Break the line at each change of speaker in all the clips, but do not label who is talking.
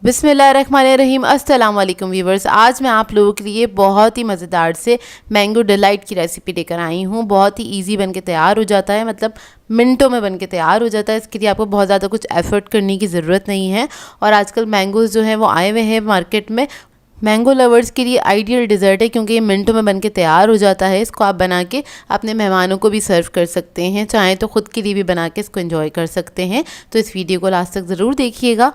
बिस्मिल्लाहिर्रहमानिर्रहीम। अस्सलाम वालेकुम व्यूवर्स। आज मैं आप लोगों के लिए बहुत ही मज़ेदार से मैंगो डिलाइट की रेसिपी लेकर आई हूँ। बहुत ही इजी बन के तैयार हो जाता है, मतलब मिनटों में बन के तैयार हो जाता है। इसके लिए आपको बहुत ज़्यादा कुछ एफर्ट करने की ज़रूरत नहीं है। और आजकल मैंगोज़ जो हैं वो आए हुए हैं मार्केट में। मैंगो लवर्स के लिए आइडियल डिज़र्ट है क्योंकि ये मिनटों में बन के तैयार हो जाता है। इसको आप बना के अपने मेहमानों को भी सर्व कर सकते हैं, चाहें तो ख़ुद के लिए भी बना के इसको एंजॉय कर सकते हैं। तो इस वीडियो को लास्ट तक ज़रूर देखिएगा।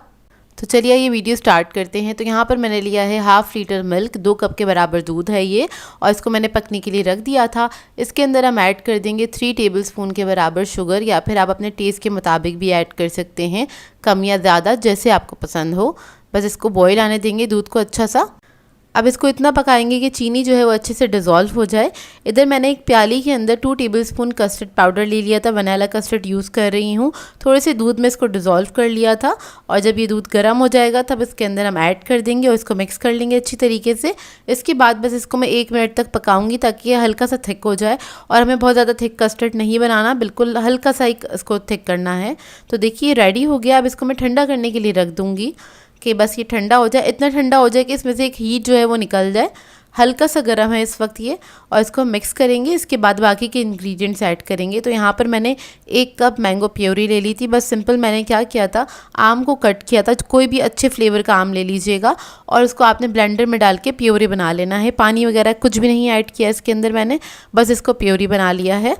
तो चलिए ये वीडियो स्टार्ट करते हैं। तो यहाँ पर मैंने लिया है 1/2 लीटर मिल्क, 2 कप के बराबर दूध है ये, और इसको मैंने पकने के लिए रख दिया था। इसके अंदर हम ऐड कर देंगे 3 टेबलस्पून के बराबर शुगर, या फिर आप अपने टेस्ट के मुताबिक भी ऐड कर सकते हैं, कम या ज़्यादा जैसे आपको पसंद हो। बस इसको बॉईल आने देंगे दूध को अच्छा सा। अब इसको इतना पकाएंगे कि चीनी जो है वो अच्छे से डिज़ोल्व हो जाए। इधर मैंने एक प्याली के अंदर 2 टेबलस्पून कस्टर्ड पाउडर ले लिया था, वनीला कस्टर्ड यूज़ कर रही हूँ। थोड़े से दूध में इसको डिज़ोल्व कर लिया था, और जब ये दूध गर्म हो जाएगा तब इसके अंदर हम ऐड कर देंगे और इसको मिक्स कर लेंगे अच्छी तरीके से। इसके बाद बस इसको मैं 1 मिनट तक पकाऊंगी ताकि ये हल्का सा थिक हो जाए। और हमें बहुत ज़्यादा थिक कस्टर्ड नहीं बनाना, बिल्कुल हल्का सा ही इसको थिक करना है। तो देखिए रेडी हो गया। अब इसको मैं ठंडा करने के लिए रख दूँगी कि बस ये ठंडा हो जाए। इतना ठंडा हो जाए कि इसमें से एक हीट जो है वो निकल जाए। हल्का सा गर्म है इस वक्त ये, और इसको मिक्स करेंगे। इसके बाद बाकी के इंग्रेडिएंट्स ऐड करेंगे। तो यहाँ पर मैंने 1 कप मैंगो प्योरी ले ली थी। बस सिंपल मैंने क्या किया था, आम को कट किया था। कोई भी अच्छे फ्लेवर का आम ले लीजिएगा और उसको आपने ब्लेंडर में डाल के प्योरी बना लेना है। पानी वगैरह कुछ भी नहीं ऐड किया इसके अंदर मैंने, बस इसको प्योरी बना लिया है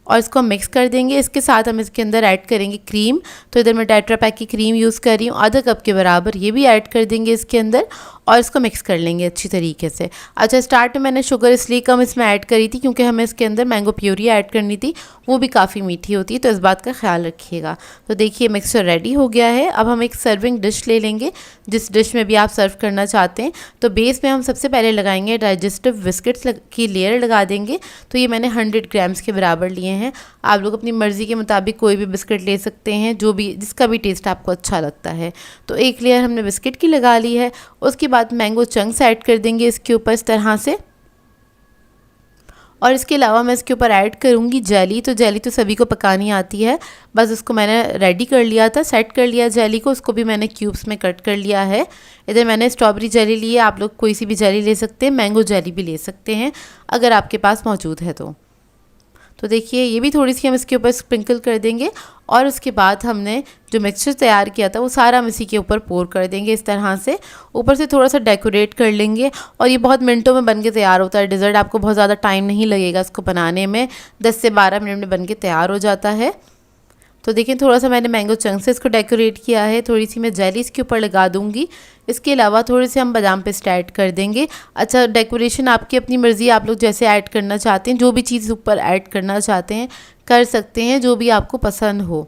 और इसको मिक्स कर देंगे। इसके साथ हम इसके अंदर ऐड करेंगे क्रीम। तो इधर मैं टेट्रा पैक की क्रीम यूज़ कर रही हूँ, आधा कप के बराबर। ये भी ऐड कर देंगे इसके अंदर और इसको मिक्स कर लेंगे अच्छी तरीके से। अच्छा, स्टार्ट में मैंने शुगर इसलिए कम इसमें ऐड करी थी क्योंकि हमें इसके अंदर मैंगो प्यूरी ऐड करनी थी, वो भी काफ़ी मीठी होती है, तो इस बात का ख्याल रखिएगा। तो देखिए मिक्सचर रेडी हो गया है। अब हम एक सर्विंग डिश ले लेंगे, जिस डिश में भी आप सर्व करना चाहते हैं। तो बेस में हम सबसे पहले लगाएंगे डाइजेस्टिव बिस्किट्स की लेयर लगा देंगे। तो ये मैंने 100 ग्राम्स के बराबर लिए हैं। आप लोग अपनी मर्ज़ी के मुताबिक कोई भी बिस्किट ले सकते हैं, जो भी जिसका भी टेस्ट आपको अच्छा लगता है। तो एक लेयर हमने बिस्किट की लगा ली है। उसके बाद मैंगो चंक्स ऐड कर देंगे इसके ऊपर इस तरह से, और इसके अलावा मैं इसके ऊपर ऐड करूँगी जेली। तो जेली तो सभी को पकानी आती है, बस उसको मैंने रेडी कर लिया था, सेट कर लिया जेली को। उसको भी मैंने क्यूब्स में कट कर लिया है। इधर मैंने स्ट्रॉबेरी जेली ली है, आप लोग कोई सी भी जेली ले सकते हैं, मैंगो जेली भी ले सकते हैं अगर आपके पास मौजूद है तो देखिए ये भी थोड़ी सी हम इसके ऊपर स्प्रिंकल कर देंगे। और उसके बाद हमने जो मिक्सचर तैयार किया था वो सारा हम इसी के ऊपर पोर कर देंगे इस तरह से। ऊपर से थोड़ा सा डेकोरेट कर लेंगे, और ये बहुत मिनटों में बन के तैयार होता है डिज़र्ट। आपको बहुत ज़्यादा टाइम नहीं लगेगा इसको बनाने में, 10 से 12 मिनट में बन के तैयार हो जाता है। तो देखिए थोड़ा सा मैंने मैंगो चंक से इसको डेकोरेट किया है, थोड़ी सी मैं जेली इसके ऊपर लगा दूंगी। इसके अलावा थोड़े से हम बादाम पेस्ट ऐड कर देंगे। अच्छा, डेकोरेशन आपकी अपनी मर्ज़ी, आप लोग जैसे ऐड करना चाहते हैं, जो भी चीज़ ऊपर ऐड करना चाहते हैं कर सकते हैं, जो भी आपको पसंद हो।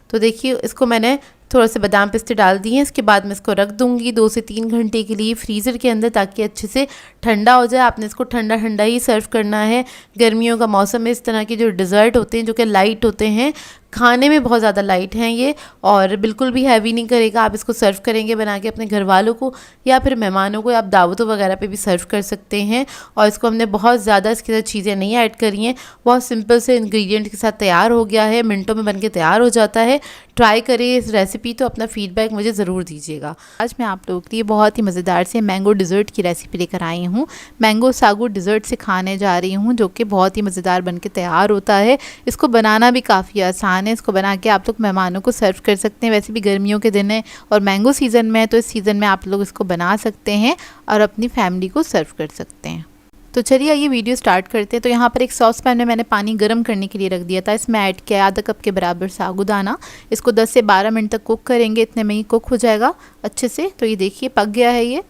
तो देखिए इसको मैंने थोड़ा से बादाम पिस्ते डाल दिए हैं। इसके बाद मैं इसको रख दूंगी 2 से 3 घंटे के लिए फ्रीज़र के अंदर, ताकि अच्छे से ठंडा हो जाए। आपने इसको ठंडा ठंडा ही सर्व करना है। गर्मियों का मौसम में इस तरह के जो डिज़र्ट होते हैं जो कि लाइट होते हैं, खाने में बहुत ज़्यादा लाइट हैं ये, और बिल्कुल भी हैवी नहीं करेगा। आप इसको सर्व करेंगे बना के अपने घर वालों को या फिर मेहमानों को, आप दावतों वगैरह पे भी सर्व कर सकते हैं। और इसको हमने बहुत ज़्यादा इसके साथ चीज़ें नहीं ऐड करी हैं, बहुत सिंपल से इंग्रेडिएंट के साथ तैयार हो गया है, मिनटों में बन के तैयार हो जाता है। ट्राई करिए इस रेसिपी, तो अपना फीडबैक मुझे ज़रूर दीजिएगा। आज मैं आप लोगों के लिए बहुत ही मज़ेदार से मैंगो डिज़र्ट की रेसिपी लेकर आई हूँ। मैंगो सागू डिज़र्ट से खाने जा रही हूँ, जो कि बहुत ही मज़ेदार बन के तैयार होता है। इसको बनाना भी काफ़ी आसान है। इसको बना के आप लोग मेहमानों को सर्व कर सकते हैं। वैसे भी गर्मियों के दिन है और मैंगो सीज़न में है, तो इस सीज़न में आप लोग इसको बना सकते हैं और अपनी फैमिली को सर्व कर सकते हैं। तो चलिए ये वीडियो स्टार्ट करते हैं। तो यहाँ पर एक सॉस पैन में मैंने पानी गर्म करने के लिए रख दिया था। इसमें ऐड किया आधा कप के बराबर साबूदाना। इसको 10 से 12 मिनट तक कुक करेंगे, इतने में ही कुक हो जाएगा अच्छे से। तो ये देखिए पक गया है ये।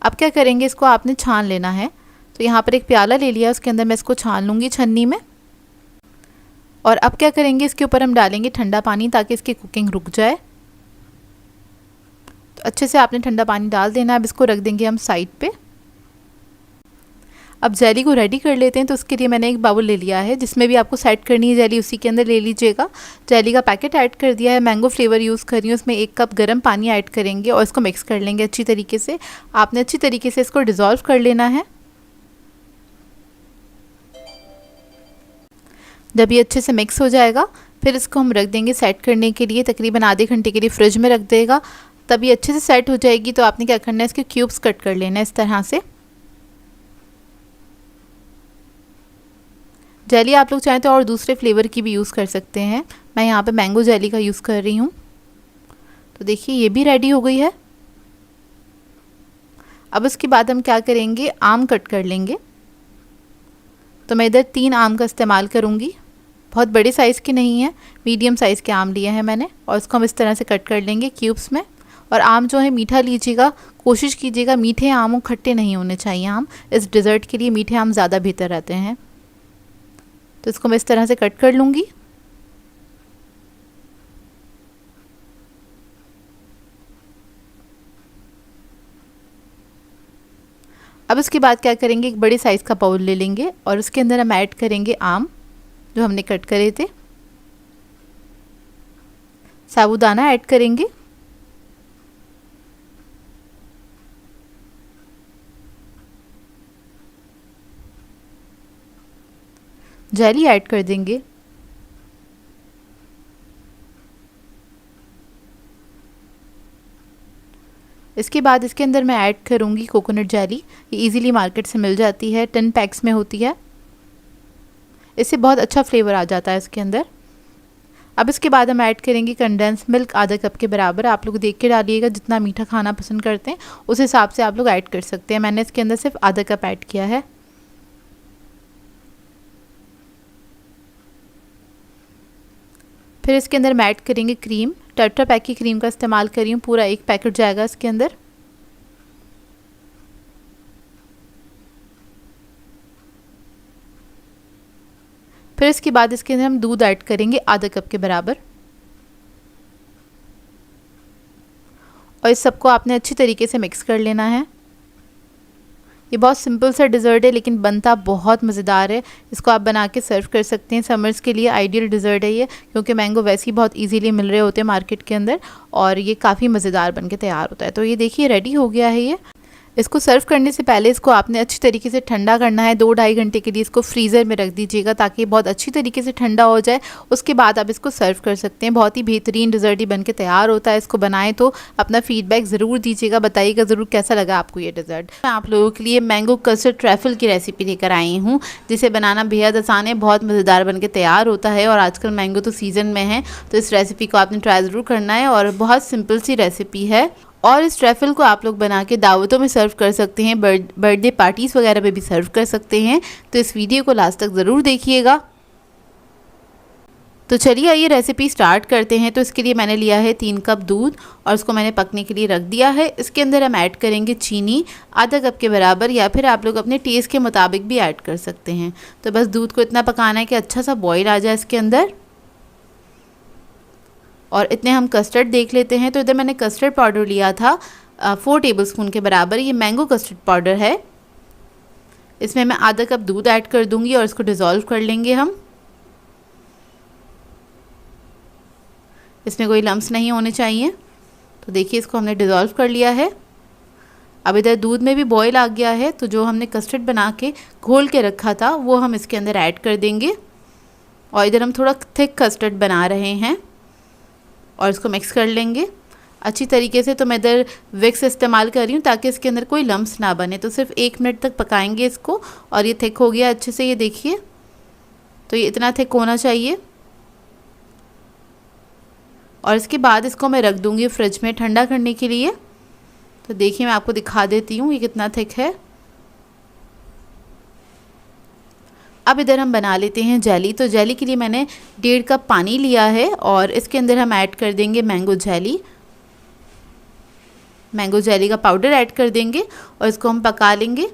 अब क्या करेंगे, इसको आपने छान लेना है। तो यहाँ पर एक प्याला ले लिया, उसके अंदर मैं इसको छान लूँगी छन्नी में। और अब क्या करेंगे, इसके ऊपर हम डालेंगे ठंडा पानी ताकि इसकी कुकिंग रुक जाए। तो अच्छे से आपने ठंडा पानी डाल देना। अब इसको रख देंगे हम साइड पे। अब जेली को रेडी कर लेते हैं। तो उसके लिए मैंने एक बाउल ले लिया है, जिसमें भी आपको सेट करनी है जेली उसी के अंदर ले लीजिएगा। जेली का पैकेट ऐड कर दिया है, मैंगो फ्लेवर यूज़ कर रही हूँ। उसमें 1 कप गर्म पानी ऐड करेंगे और इसको मिक्स कर लेंगे अच्छी तरीके से। आपने अच्छी तरीके से इसको डिज़ोल्व कर लेना है। जब ये अच्छे से मिक्स हो जाएगा,
फिर इसको हम रख देंगे सेट करने के लिए, तकरीबन आधे घंटे के लिए फ्रिज में रख देगा, तब ये अच्छे से सेट हो जाएगी। तो आपने क्या करना है, इसके क्यूब्स कट कर लेना है इस तरह से। जेली आप लोग चाहें तो और दूसरे फ्लेवर की भी यूज़ कर सकते हैं, मैं यहाँ पे मैंगो जेली का यूज़ कर रही हूँ। तो देखिए ये भी रेडी हो गई है। अब उसके बाद हम क्या करेंगे, आम कट कर लेंगे। तो मैं इधर 3 आम का इस्तेमाल करूँगी, बहुत बड़े साइज़ के नहीं है, मीडियम साइज़ के आम लिए हैं मैंने, और इसको हम इस तरह से कट कर लेंगे क्यूब्स में। और आम जो है मीठा लीजिएगा, कोशिश कीजिएगा मीठे आम हो, खट्टे नहीं होने चाहिए आम, इस डिज़र्ट के लिए मीठे आम ज़्यादा बेहतर रहते हैं। तो इसको मैं इस तरह से कट कर लूँगी। अब उसके बाद क्या करेंगे, एक बड़े साइज़ का बाउल ले लेंगे और उसके अंदर हम ऐड करेंगे आम जो हमने कट करे थे, साबूदाना ऐड करेंगे, जेली ऐड कर देंगे, इसके बाद इसके अंदर मैं ऐड करूँगी कोकोनट जेली। ये इजीली मार्केट से मिल जाती है, 10 पैक्स में होती है, इससे बहुत अच्छा फ्लेवर आ जाता है इसके अंदर। अब इसके बाद हम ऐड करेंगे कंडेंस मिल्क आधा कप के बराबर। आप लोग देख के डालिएगा, जितना मीठा खाना पसंद करते हैं उस हिसाब से आप लोग ऐड कर सकते हैं। मैंने इसके अंदर सिर्फ आधा कप ऐड किया है। फिर इसके अंदर हम ऐड करेंगे क्रीम, टेट्रा पैक की क्रीम का इस्तेमाल कर रही हूँ, पूरा 1 पैकेट जाएगा इसके अंदर। फिर इसके बाद इसके अंदर हम दूध ऐड करेंगे आधा कप के बराबर, और इस सबको आपने अच्छी तरीके से मिक्स कर लेना है। ये बहुत सिंपल सा डिज़र्ट है लेकिन बनता बहुत मज़ेदार है। इसको आप बना के सर्व कर सकते हैं, समर्स के लिए आइडियल डिज़र्ट है ये, क्योंकि मैंगो वैसे ही बहुत इजीली मिल रहे होते हैं मार्केट के अंदर, और ये काफ़ी मज़ेदार बन के तैयार होता है। तो ये देखिए रेडी हो गया है ये। इसको सर्व करने से पहले इसको आपने अच्छी तरीके से ठंडा करना है, 2-2.5 घंटे के लिए इसको फ्रीज़र में रख दीजिएगा ताकि ये बहुत अच्छी तरीके से ठंडा हो जाए। उसके बाद आप इसको सर्व कर सकते हैं। बहुत ही बेहतरीन डिज़र्ट ही बन के तैयार होता है। इसको बनाएं तो अपना फीडबैक ज़रूर दीजिएगा, बताइएगा ज़रूर कैसा लगा आपको ये डिज़र्ट। मैं आप लोगों के लिए मैंगो कस्टर्ड ट्रैफल की रेसिपी लेकर आई हूँ, जिसे बनाना बेहद आसान है, बहुत मज़ेदार बन के तैयार होता है। और आजकल मैंगो तो सीज़न में है, तो इस रेसिपी को आपने ट्राई ज़रूर करना है, और बहुत सिंपल सी रेसिपी है। और इस ट्रैफल को आप लोग बना के दावतों में सर्व कर सकते हैं, बर्थडे पार्टीज़ वगैरह में भी सर्व कर सकते हैं। तो इस वीडियो को लास्ट तक ज़रूर देखिएगा। तो चलिए आइए रेसिपी स्टार्ट करते हैं। तो इसके लिए मैंने लिया है 3 कप दूध और इसको मैंने पकने के लिए रख दिया है। इसके अंदर हम ऐड करेंगे चीनी आधा कप के बराबर, या फिर आप लोग अपने टेस्ट के मुताबिक भी ऐड कर सकते हैं। तो बस दूध को इतना पकाना है कि अच्छा सा बॉईल आ जाए इसके अंदर, और इतने हम कस्टर्ड देख लेते हैं। तो इधर मैंने कस्टर्ड पाउडर लिया था 4 टेबलस्पून के बराबर, ये मैंगो कस्टर्ड पाउडर है। इसमें मैं आधा कप दूध ऐड कर दूंगी और इसको डिज़ोल्व कर लेंगे हम। इसमें कोई लम्स नहीं होने चाहिए। तो देखिए इसको हमने डिज़ोल्व कर लिया है। अब इधर दूध में भी बॉईल आ गया है, तो जो हमने कस्टर्ड बना के घोल के रखा था वो हम इसके अंदर ऐड कर देंगे। और इधर हम थोड़ा थिक कस्टर्ड बना रहे हैं और इसको मिक्स कर लेंगे अच्छी तरीके से। तो मैं इधर विक्स इस्तेमाल कर रही हूँ ताकि इसके अंदर कोई लम्स ना बने। तो सिर्फ 1 मिनट तक पकाएंगे इसको, और ये थिक हो गया अच्छे से, ये देखिए। तो ये इतना थिक होना चाहिए। और इसके बाद इसको मैं रख दूँगी फ्रिज में ठंडा करने के लिए। तो देखिए मैं आपको दिखा देती हूँ ये कितना थिक है। अब इधर हम बना लेते हैं जेली। तो जेली के लिए मैंने 1.5 कप पानी लिया है और इसके अंदर हम ऐड कर देंगे मैंगो जेली। मैंगो जेली का पाउडर ऐड कर देंगे और इसको हम पका लेंगे।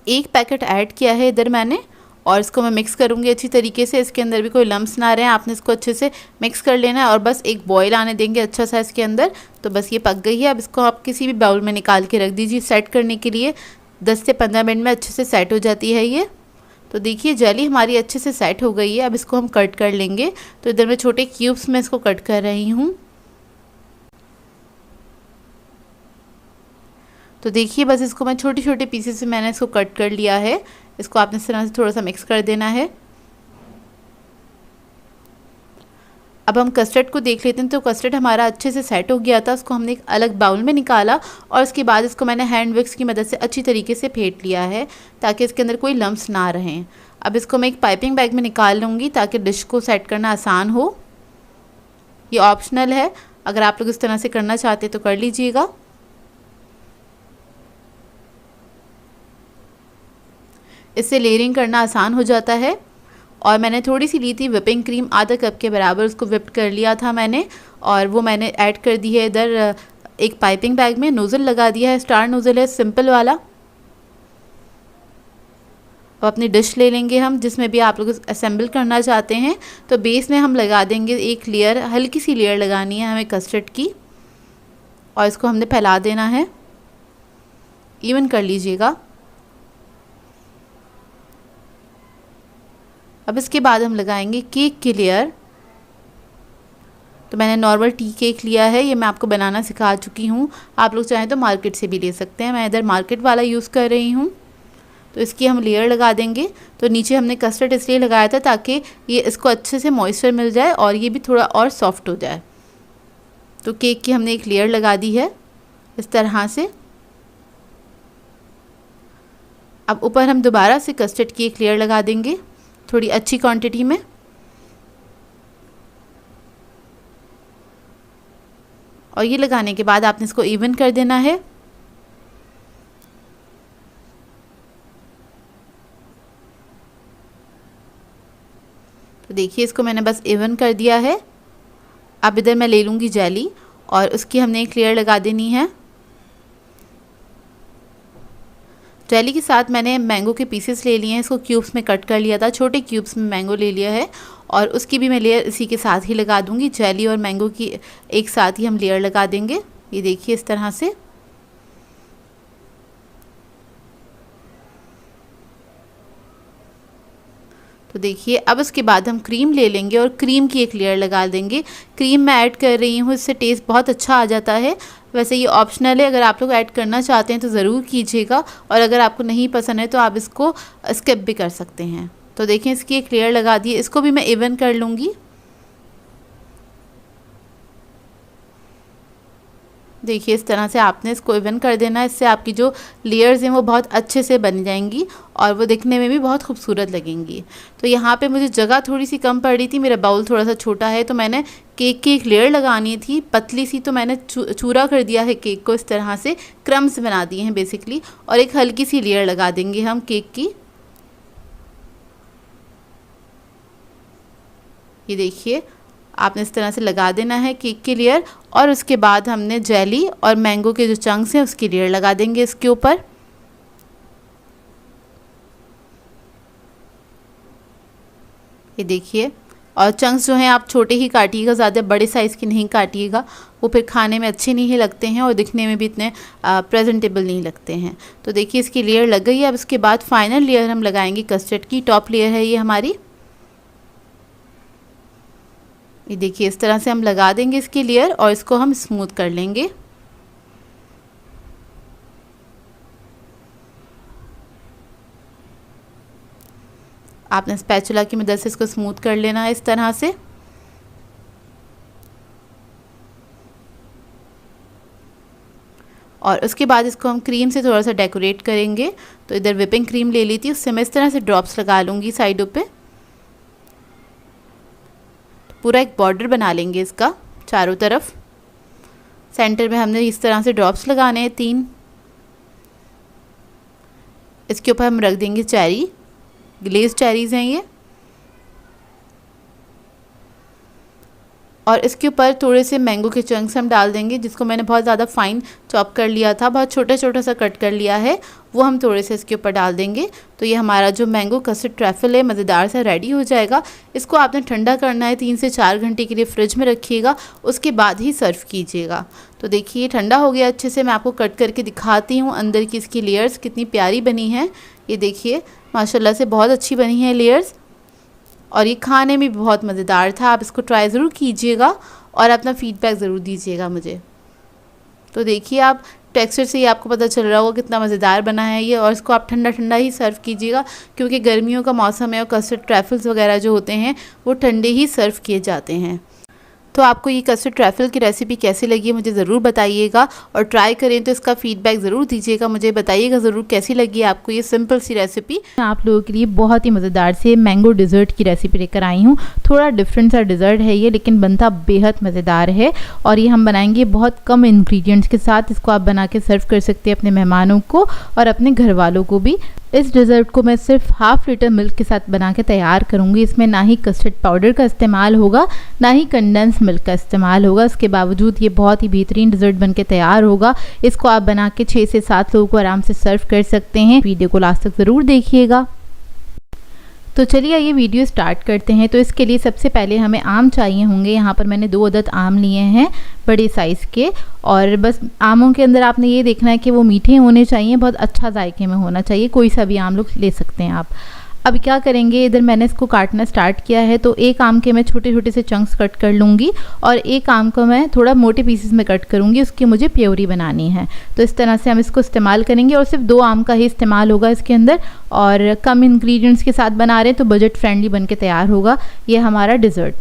1 पैकेट ऐड किया है इधर मैंने, और इसको मैं मिक्स करूँगी अच्छी तरीके से। इसके अंदर भी कोई लम्स ना रहे, आपने इसको अच्छे से मिक्स कर लेना है और बस एक बॉईल आने देंगे अच्छा सा इसके अंदर। तो बस ये पक गई है। अब इसको आप किसी भी बाउल में निकाल के रख दीजिए सेट करने के लिए। 10 से 15 मिनट में अच्छे से सेट हो जाती है ये। तो देखिए जेली हमारी अच्छे से सेट हो गई है। अब इसको हम कट कर लेंगे। तो इधर मैं छोटे क्यूब्स में इसको कट कर रही हूँ। तो देखिए बस इसको मैं छोटे छोटे पीसेस में मैंने इसको कट कर लिया है। इसको आपने इस तरह से थोड़ा सा मिक्स कर देना है। अब हम कस्टर्ड को देख लेते हैं। तो कस्टर्ड हमारा अच्छे से सेट हो गया था, उसको हमने एक अलग बाउल में निकाला और उसके बाद इसको मैंने हैंड विक्स की मदद से अच्छी तरीके से फेंट लिया है ताकि इसके अंदर कोई लम्स ना रहें। अब इसको मैं एक पाइपिंग बैग में निकाल लूँगी ताकि डिश को सेट करना आसान हो। ये ऑप्शनल है, अगर आप लोग इस तरह से करना चाहते हैं तो कर लीजिएगा। इससे लेयरिंग करना आसान हो जाता है। और मैंने थोड़ी सी ली थी व्हिपिंग क्रीम, आधा कप के बराबर उसको व्हिप कर लिया था मैंने, और वो मैंने ऐड कर दी है इधर एक पाइपिंग बैग में। नोज़ल लगा दिया है, स्टार नोज़ल है सिंपल वाला। अब अपनी डिश ले लेंगे हम, जिसमें भी आप लोग असेंबल करना चाहते हैं। तो बेस में हम लगा देंगे एक लेयर, हल्की सी लेयर लगानी है हमें कस्टर्ड की, और इसको हमने फैला देना है, इवन कर लीजिएगा। अब इसके बाद हम लगाएंगे केक की लेयर। तो मैंने नॉर्मल टी केक लिया है, ये मैं आपको बनाना सिखा चुकी हूँ, आप लोग चाहें तो मार्केट से भी ले सकते हैं। मैं इधर मार्केट वाला यूज़ कर रही हूँ। तो इसकी हम लेयर लगा देंगे। तो नीचे हमने कस्टर्ड इसलिए लगाया था ताकि ये इसको अच्छे से मॉइस्चर मिल जाए और ये भी थोड़ा और सॉफ्ट हो जाए। तो केक की हमने एक लेयर लगा दी है इस तरह से। अब ऊपर हम दोबारा से कस्टर्ड की एक लेयर लगा देंगे थोड़ी अच्छी क्वांटिटी में। और ये लगाने के बाद आपने इसको इवन कर देना है। तो देखिए इसको मैंने बस इवन कर दिया है। अब इधर मैं ले लूँगी जेली और उसकी हमने एक लेयर लगा देनी है। जेली के साथ मैंने मैंगो के पीसेस ले लिए हैं, इसको क्यूब्स में कट कर लिया था, छोटे क्यूब्स में मैंगो ले लिया है और उसकी भी मैं लेयर इसी के साथ ही लगा दूंगी। जेली और मैंगो की एक साथ ही हम लेयर लगा देंगे, ये देखिए इस तरह से। तो देखिए अब उसके बाद हम क्रीम ले लेंगे और क्रीम की एक लेयर लगा देंगे। क्रीम मैं ऐड कर रही हूँ, इससे टेस्ट बहुत अच्छा आ जाता है। वैसे ये ऑप्शनल है, अगर आप लोग ऐड करना चाहते हैं तो ज़रूर कीजिएगा, और अगर आपको नहीं पसंद है तो आप इसको स्किप भी कर सकते हैं। तो देखिए इसकी एक लेयर लगा दी है, इसको भी मैं इवन कर लूँगी। देखिए इस तरह से आपने इसको इवन कर देना है, इससे आपकी जो लेयर्स हैं वो बहुत अच्छे से बन जाएंगी और वो दिखने में भी बहुत खूबसूरत लगेंगी। तो यहाँ पे मुझे जगह थोड़ी सी कम पड़ रही थी, मेरा बाउल थोड़ा सा छोटा है, तो मैंने केक की एक लेयर लगानी थी पतली सी, तो मैंने चूरा कर दिया है केक को, इस तरह से क्रम्स बना दिए हैं बेसिकली, और एक हल्की सी लेयर लगा देंगे हम केक की। ये देखिए आपने इस तरह से लगा देना है केक की लेयर, और उसके बाद हमने जेली और मैंगो के जो चंक्स हैं उसकी लेयर लगा देंगे इसके ऊपर। ये देखिए, और चंक्स जो हैं आप छोटे ही काटिएगा, ज़्यादा बड़े साइज़ की नहीं काटिएगा, वो फिर खाने में अच्छे नहीं लगते हैं और दिखने में भी इतने प्रेजेंटेबल नहीं लगते हैं। तो देखिए इसकी लेयर लग गई है। अब उसके बाद फाइनल लेयर हम लगाएंगे कस्टर्ड की, टॉप लेयर है ये हमारी। ये देखिए इस तरह से हम लगा देंगे इसकी लेयर और इसको हम स्मूथ कर लेंगे। आपने स्पैचुला की मदद से इसको स्मूथ कर लेना है इस तरह से। और उसके बाद इसको हम क्रीम से थोड़ा सा डेकोरेट करेंगे। तो इधर व्हिपिंग क्रीम ले ली थी, उससे मैं इस तरह से ड्रॉप्स लगा लूँगी साइडों पे। पूरा एक बॉर्डर बना लेंगे इसका चारों तरफ। सेंटर में हमने इस तरह से ड्रॉप्स लगाने हैं 3। इसके ऊपर हम रख देंगे चेरी, ग्लेज चेरीज़ हैं ये, और इसके ऊपर थोड़े से मैंगो के चंक्स हम डाल देंगे, जिसको मैंने बहुत ज़्यादा फाइन चॉप कर लिया था, बहुत छोटा छोटा सा कट कर लिया है, वो हम थोड़े से इसके ऊपर डाल देंगे। तो ये हमारा जो मैंगो कस्टर्ड ट्रैफल है मज़ेदार सा रेडी हो जाएगा। इसको आपने ठंडा करना है, 3 से 4 घंटे के लिए फ्रिज में रखिएगा, उसके बाद ही सर्व कीजिएगा। तो देखिए ठंडा हो गया अच्छे से, मैं आपको कट करके दिखाती हूँ अंदर की इसकी लेयर्स कितनी प्यारी बनी हैं। ये देखिए माशाल्लाह से बहुत अच्छी बनी है लेयर्स, और ये खाने में भी बहुत मज़ेदार था। आप इसको ट्राई ज़रूर कीजिएगा और अपना फ़ीडबैक ज़रूर दीजिएगा मुझे। तो देखिए आप टेक्सचर से ही आपको पता चल रहा होगा कितना मज़ेदार बना है ये, और इसको आप ठंडा ठंडा ही सर्व कीजिएगा, क्योंकि गर्मियों का मौसम है और कस्टर्ड ट्रैफल्स वगैरह जो होते हैं वो ठंडे ही सर्व किए जाते हैं।
तो आपको ये कस्टर्ड ट्रैफल की रेसिपी कैसी लगी है मुझे ज़रूर बताइएगा, और ट्राई करें तो इसका फीडबैक ज़रूर दीजिएगा, मुझे बताइएगा ज़रूर कैसी लगी है आपको ये सिंपल सी रेसिपी।
आप लोगों के लिए बहुत ही मज़ेदार से मैंगो डिज़र्ट की रेसिपी लेकर आई हूँ। थोड़ा डिफरेंट सा डिज़र्ट है ये, लेकिन बनता बेहद मज़ेदार है, और ये हम बनाएंगे बहुत कम इंग्रेडिएंट्स के साथ। इसको आप बना के सर्व कर सकते हैं अपने मेहमानों को और अपने घर वालों को भी। इस डिज़र्ट को मैं सिर्फ हाफ लीटर मिल्क के साथ बना के तैयार करूँगी। इसमें ना ही कस्टर्ड पाउडर का इस्तेमाल होगा, ना ही कंडेंस मिल्क का इस्तेमाल होगा। इसके बावजूद ये बहुत ही बेहतरीन डिज़र्ट बन के तैयार होगा। इसको आप बना के 6 से 7 लोगों को आराम से सर्व कर सकते हैं। वीडियो को लास्ट तक ज़रूर देखिएगा। तो चलिए ये वीडियो स्टार्ट करते हैं। तो इसके लिए सबसे पहले हमें आम चाहिए होंगे। यहाँ पर मैंने 2 अदद आम लिए हैं बड़े साइज़ के, और बस आमों के अंदर आपने ये देखना है कि वो मीठे होने चाहिए, बहुत अच्छा जायके में होना चाहिए। कोई सा भी आम लोग ले सकते हैं आप। अब क्या करेंगे, इधर मैंने इसको काटना स्टार्ट किया है। तो एक आम के मैं छोटे छोटे से चंक्स कट कर लूँगी, और एक आम को मैं थोड़ा मोटे पीसेस में कट करूँगी। उसकी मुझे प्योरी बनानी है। तो इस तरह से हम इसको इस्तेमाल करेंगे, और सिर्फ 2 आम का ही इस्तेमाल होगा इसके अंदर, और कम इंग्रेडिएंट्स के साथ बना रहे हैं तो बजट फ्रेंडली बन के तैयार होगा ये हमारा डिज़र्ट।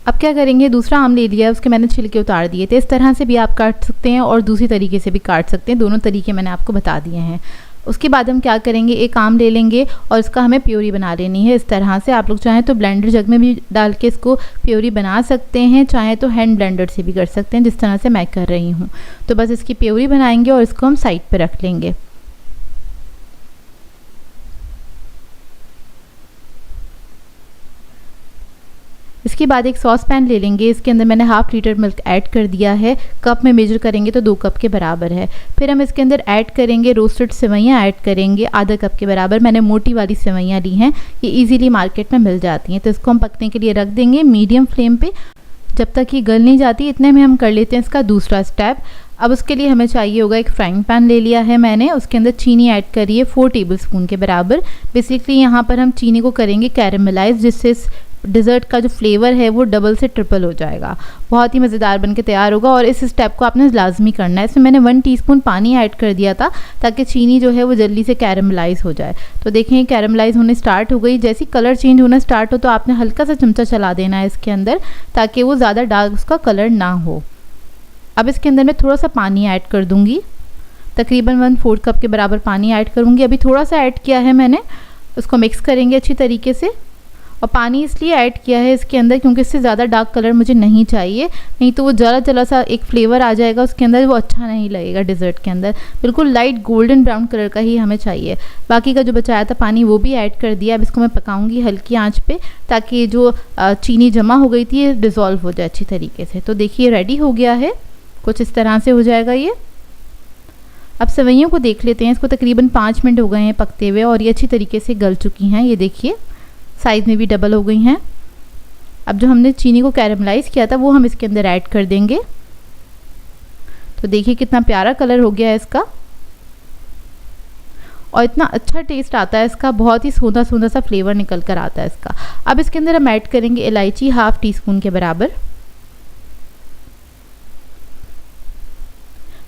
अब क्या करेंगे, दूसरा आम ले लिया, उसके मैंने छिलके उतार दिए थे। इस तरह से भी आप काट सकते हैं और दूसरी तरीके से भी काट सकते हैं। दोनों तरीके मैंने आपको बता दिए हैं। उसके बाद हम क्या करेंगे, एक आम ले लेंगे और इसका हमें प्योरी बना लेनी है। इस तरह से आप लोग चाहें तो ब्लेंडर जग में भी डाल के इसको प्योरी बना सकते हैं, चाहें तो हैंड ब्लेंडर से भी कर सकते हैं, जिस तरह से मैं कर रही हूँ। तो बस इसकी प्योरी बनाएंगे और इसको हम साइड पर रख लेंगे। इसके बाद एक सॉस पैन ले लेंगे। इसके अंदर मैंने हाफ लीटर मिल्क ऐड कर दिया है। कप में मेजर करेंगे तो 2 कप के बराबर है। फिर हम इसके अंदर ऐड करेंगे रोस्टेड सेवइयाँ ऐड करेंगे आधा कप के बराबर। मैंने मोटी वाली सेवइयाँ ली हैं, ये इजीली मार्केट में मिल जाती हैं। तो इसको हम पकने के लिए रख देंगे मीडियम फ्लेम पे, जब तक ये गल नहीं जाती। इतने में हम कर लेते हैं इसका दूसरा स्टेप। अब उसके लिए हमें चाहिए होगा, एक फ्राइंग पैन ले लिया है मैंने, उसके अंदर चीनी ऐड करिए 4 टेबलस्पून के बराबर। बेसिकली यहाँ पर हम चीनी को करेंगे कैरेमलाइज, जिससे डिज़र्ट का जो फ्लेवर है वो डबल से ट्रिपल हो जाएगा। बहुत ही मज़ेदार बन के तैयार होगा, और इस स्टेप को आपने लाजमी करना है। इसमें मैंने 1 टीस्पून पानी ऐड कर दिया था, ताकि चीनी जो है वो जल्दी से कैरेमलाइज हो जाए। तो देखें कैरेमलाइज होने स्टार्ट हो गई। जैसी कलर चेंज होना स्टार्ट हो तो आपने हल्का सा चमचा चला देना है इसके अंदर, ताकि वो ज़्यादा डार्क उसका कलर ना हो। अब इसके अंदर मैं थोड़ा सा पानी ऐड कर दूँगी, तकरीबन 1/4 कप के बराबर पानी ऐड करूँगी। अभी थोड़ा सा ऐड किया है मैंने। उसको मिक्स करेंगे अच्छी तरीके से, और पानी इसलिए ऐड किया है इसके अंदर क्योंकि इससे ज़्यादा डार्क कलर मुझे नहीं चाहिए, नहीं तो वो जला जला सा एक फ्लेवर आ जाएगा उसके अंदर, वो अच्छा नहीं लगेगा डिज़र्ट के अंदर। बिल्कुल लाइट गोल्डन ब्राउन कलर का ही हमें चाहिए। बाकी का जो बचाया था पानी वो भी ऐड कर दिया। अब इसको मैं पकाऊंगी हल्की आंच पे, ताकि जो चीनी जमा हो गई थी ये डिज़ोल्व हो जाए अच्छी तरीके से। तो देखिए रेडी हो गया है, कुछ इस तरह से हो जाएगा ये। अब सेवइयों को देख लेते हैं। इसको तकरीबन 5 मिनट हो गए हैं पकते हुए, और ये अच्छी तरीके से गल चुकी हैं। ये देखिए साइज़ में भी डबल हो गई हैं। अब जो हमने चीनी को कैरेमलाइज़ किया था वो हम इसके अंदर ऐड कर देंगे। तो देखिए कितना प्यारा कलर हो गया है इसका, और इतना अच्छा टेस्ट आता है इसका, बहुत ही सोंधा सोंधा सा फ्लेवर निकल कर आता है इसका। अब इसके अंदर हम ऐड करेंगे इलायची 1/2 टीस्पून के बराबर।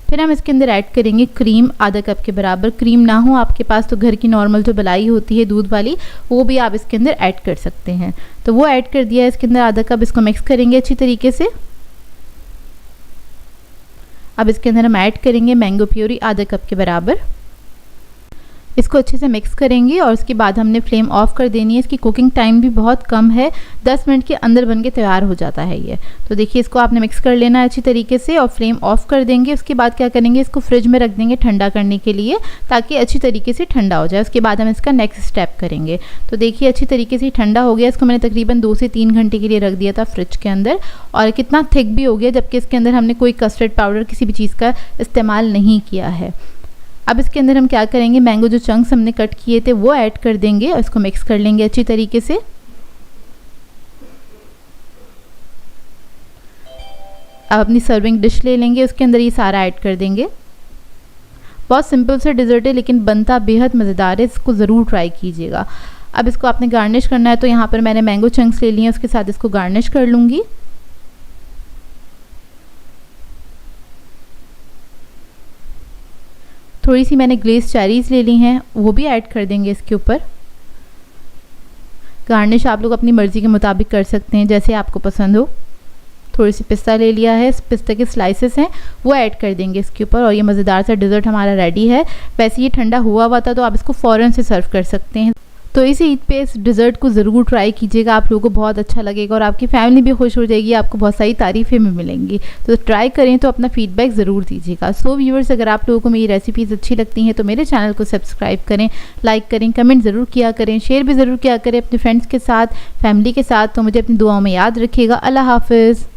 फिर हम इसके अंदर ऐड करेंगे क्रीम आधा कप के बराबर। क्रीम ना हो आपके पास तो घर की नॉर्मल जो मलाई होती है दूध वाली, वो भी आप इसके अंदर ऐड कर सकते हैं। तो वो ऐड कर दिया है इसके अंदर आधा कप। इसको मिक्स करेंगे अच्छी तरीके से। अब इसके अंदर हम ऐड करेंगे मैंगो प्योरी आधा कप के बराबर। इसको अच्छे से मिक्स करेंगे, और उसके बाद हमने फ्लेम ऑफ कर देनी है। इसकी कुकिंग टाइम भी बहुत कम है, 10 मिनट के अंदर बन के तैयार हो जाता है ये। तो देखिए इसको आपने मिक्स कर लेना है अच्छी तरीके से, और फ्लेम ऑफ कर देंगे। उसके बाद क्या करेंगे, इसको फ्रिज में रख देंगे ठंडा करने के लिए, ताकि अच्छी तरीके से ठंडा हो जाए। उसके बाद हम इसका नेक्स्ट स्टेप करेंगे। तो देखिए अच्छी तरीके से ठंडा हो गया। इसको मैंने तकरीबन 2 से 3 घंटे के लिए रख दिया था फ्रिज के अंदर, और कितना थिक भी हो गया, जबकि इसके अंदर हमने कोई कस्टर्ड पाउडर किसी भी चीज़ का इस्तेमाल नहीं किया है। अब इसके अंदर हम क्या करेंगे, मैंगो जो चंक्स हमने कट किए थे वो ऐड कर देंगे, और इसको मिक्स कर लेंगे अच्छी तरीके से। अब अपनी सर्विंग डिश ले लेंगे, उसके अंदर ये सारा ऐड कर देंगे। बहुत सिंपल से डिज़र्ट है, लेकिन बनता बेहद मज़ेदार है। इसको ज़रूर ट्राई कीजिएगा। अब इसको आपने गार्निश करना है, तो यहाँ पर मैंने मैंगो चंक्स ले लिए हैं, उसके साथ इसको गार्निश कर लूँगी। थोड़ी सी मैंने ग्लेज़ चेरीज़ ले ली हैं, वो भी ऐड कर देंगे इसके ऊपर। गार्निश आप लोग अपनी मर्ज़ी के मुताबिक कर सकते हैं, जैसे आपको पसंद हो। थोड़ी सी पिस्ता ले लिया है, पिस्ता के स्लाइसेस हैं वो ऐड कर देंगे इसके ऊपर, और ये मज़ेदार सा डिज़र्ट हमारा रेडी है। वैसे ये ठंडा हुआ हुआ था तो आप इसको फ़ौरन से सर्व कर सकते हैं। तो इस ईद पे इस डिज़र्ट को ज़रूर ट्राई कीजिएगा, आप लोगों को बहुत अच्छा लगेगा और आपकी फैमिली भी खुश हो जाएगी, आपको बहुत सारी तारीफ़ें भी मिलेंगी। तो ट्राई करें तो अपना फीडबैक ज़रूर दीजिएगा। सो व्यूअर्स, अगर आप लोगों को मेरी रेसिपीज़ अच्छी लगती हैं तो मेरे चैनल को सब्सक्राइब करें, लाइक करें, कमेंट ज़रूर किया करें, शेयर भी ज़रूर किया करें अपने फ्रेंड्स के साथ, फैमिली के साथ। तो मुझे अपनी दुआओं में याद रखिएगा। अल्लाह हाफ़िज़।